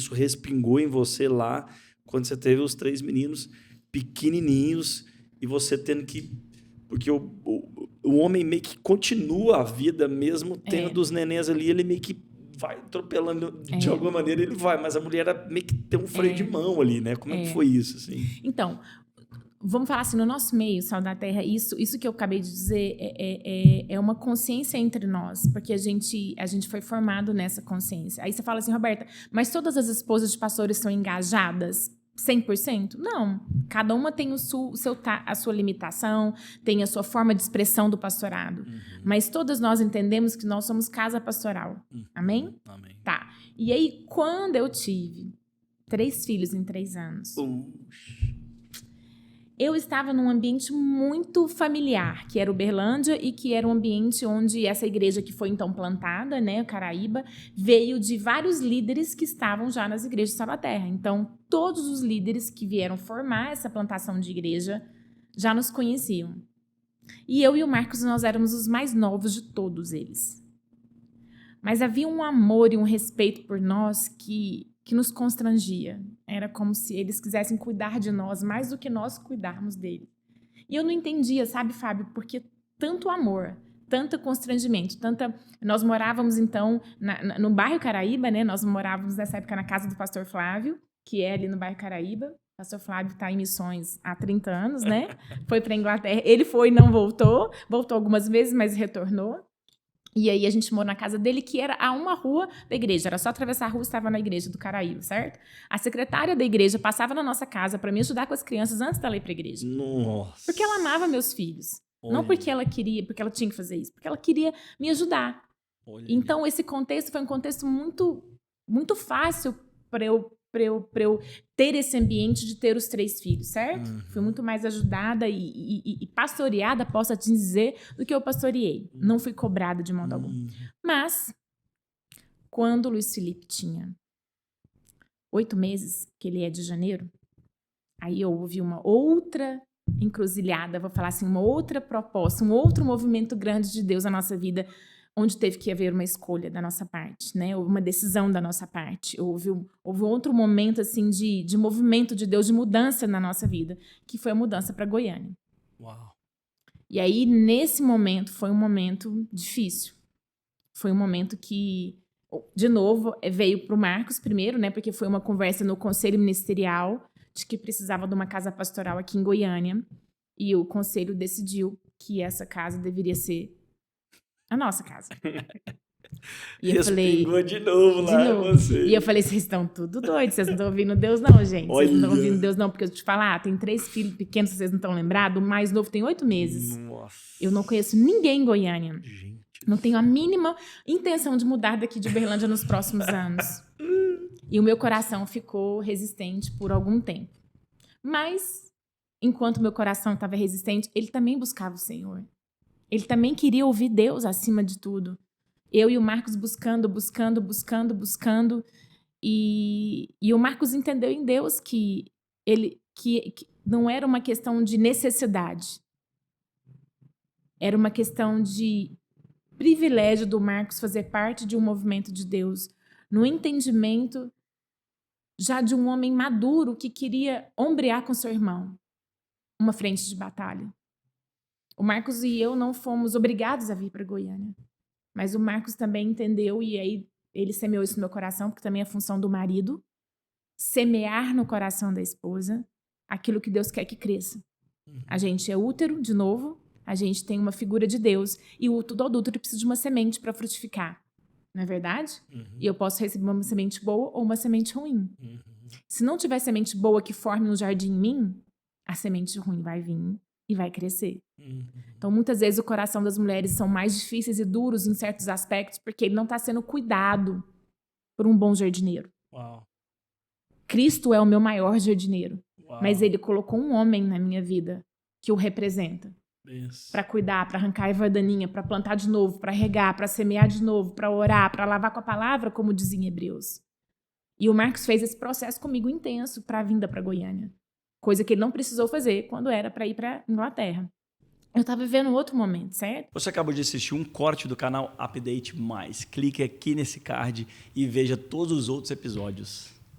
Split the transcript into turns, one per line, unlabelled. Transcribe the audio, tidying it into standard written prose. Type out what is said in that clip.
isso respingou em você lá, quando você teve os 3 meninos pequenininhos e você tendo que... Porque o homem meio que continua a vida mesmo tendo os nenéns ali, ele meio que vai atropelando de alguma maneira, ele vai, mas a mulher meio que tem um freio de mão ali, né? Como é que foi isso, assim?
Então, vamos falar assim, no nosso meio, Sal da Terra, isso que eu acabei de dizer é uma consciência entre nós, porque a gente foi formado nessa consciência. Aí você fala assim, Roberta, mas todas as esposas de pastores são engajadas 100%? Não. Cada uma tem a sua limitação, tem a sua forma de expressão do pastorado. Mas todas nós entendemos que nós somos casa pastoral. Amém?
Amém.
Tá. E aí, quando eu tive 3 filhos em 3 anos... Eu estava num ambiente muito familiar, que era Uberlândia e que era um ambiente onde essa igreja que foi então plantada, né, Caraíba, veio de vários líderes que estavam já nas igrejas de Salvaterra. Então, todos os líderes que vieram formar essa plantação de igreja já nos conheciam. E eu e o Marcos, nós éramos os mais novos de todos eles. Mas havia um amor e um respeito por nós que nos constrangia. Era como se eles quisessem cuidar de nós mais do que nós cuidarmos deles. E eu não entendia, sabe, Fábio, porque tanto amor, tanto constrangimento, Nós morávamos, então, no bairro Caraíba, né? Nós morávamos, nessa época, na casa do pastor Flávio, que é ali no bairro Caraíba. O pastor Flávio está em missões há 30 anos, né? Foi para a Inglaterra. Ele foi e não voltou. Voltou algumas vezes, mas retornou. E aí a gente morou na casa dele, que era a uma rua da igreja. Era só atravessar a rua e estava na igreja do Caraíba, certo? A secretária da igreja passava na nossa casa para me ajudar com as crianças antes dela ir para a igreja.
Nossa!
Porque ela amava meus filhos. Olha. Não porque ela queria, porque ela tinha que fazer isso. Porque ela queria me ajudar. Olha. Então, esse contexto foi um contexto muito, muito fácil para eu ter esse ambiente de ter os 3 filhos, certo? Fui muito mais ajudada e pastoreada, posso te dizer, do que eu pastoreei. Não fui cobrada de modo algum. Mas, quando o Luiz Felipe tinha 8 meses, que ele é de janeiro, aí eu ouvi uma outra encruzilhada, vou falar assim, uma outra proposta, um outro movimento grande de Deus na nossa vida, onde teve que haver uma escolha da nossa parte, né? Uma decisão da nossa parte. Houve outro momento assim de movimento de Deus, de mudança na nossa vida, que foi a mudança para Goiânia.
Uau.
E aí, nesse momento, foi um momento difícil. Foi um momento que, de novo, veio para o Marcos primeiro, né? Porque foi uma conversa no conselho ministerial de que precisava de uma casa pastoral aqui em Goiânia. E o conselho decidiu que essa casa deveria ser a nossa casa.
E eu falei, de novo lá. Você.
E eu falei, vocês estão tudo doidos, vocês não estão ouvindo Deus não, gente. Vocês não estão ouvindo Deus não, porque eu te falar, tem 3 filhos pequenos, vocês não estão lembrados, o mais novo tem 8 meses.
Nossa.
Eu não conheço ninguém em Goiânia.
Gente.
Não tenho a mínima intenção de mudar daqui de Uberlândia nos próximos anos. E o meu coração ficou resistente por algum tempo. Mas, enquanto meu coração estava resistente, ele também buscava o Senhor. Ele também queria ouvir Deus acima de tudo. Eu e o Marcos buscando. E o Marcos entendeu em Deus que não era uma questão de necessidade. Era uma questão de privilégio do Marcos fazer parte de um movimento de Deus, no entendimento já de um homem maduro que queria ombrear com seu irmão uma frente de batalha. O Marcos e eu não fomos obrigados a vir para Goiânia. Mas o Marcos também entendeu, e aí ele semeou isso no meu coração, porque também é função do marido, semear no coração da esposa aquilo que Deus quer que cresça. A gente é útero, de novo, a gente tem uma figura de Deus, e todo adúltero precisa de uma semente para frutificar. Não é verdade? E eu posso receber uma semente boa ou uma semente ruim. Se não tiver semente boa que forme um jardim em mim, a semente ruim vai vir e vai crescer. Então, muitas vezes, o coração das mulheres são mais difíceis e duros em certos aspectos porque ele não está sendo cuidado por um bom jardineiro.
Uau.
Cristo é o meu maior jardineiro.
Uau.
Mas ele colocou um homem na minha vida que o representa. Para cuidar, para arrancar a erva daninha, para plantar de novo, para regar, para semear de novo, para orar, para lavar com a palavra, como dizem em Hebreus. E o Marcos fez esse processo comigo intenso para a vinda para Goiânia. Coisa que ele não precisou fazer quando era para ir para Inglaterra. Eu estava vivendo outro momento, certo?
Você acabou de assistir um corte do canal Update Mais. Clique aqui nesse card e veja todos os outros episódios.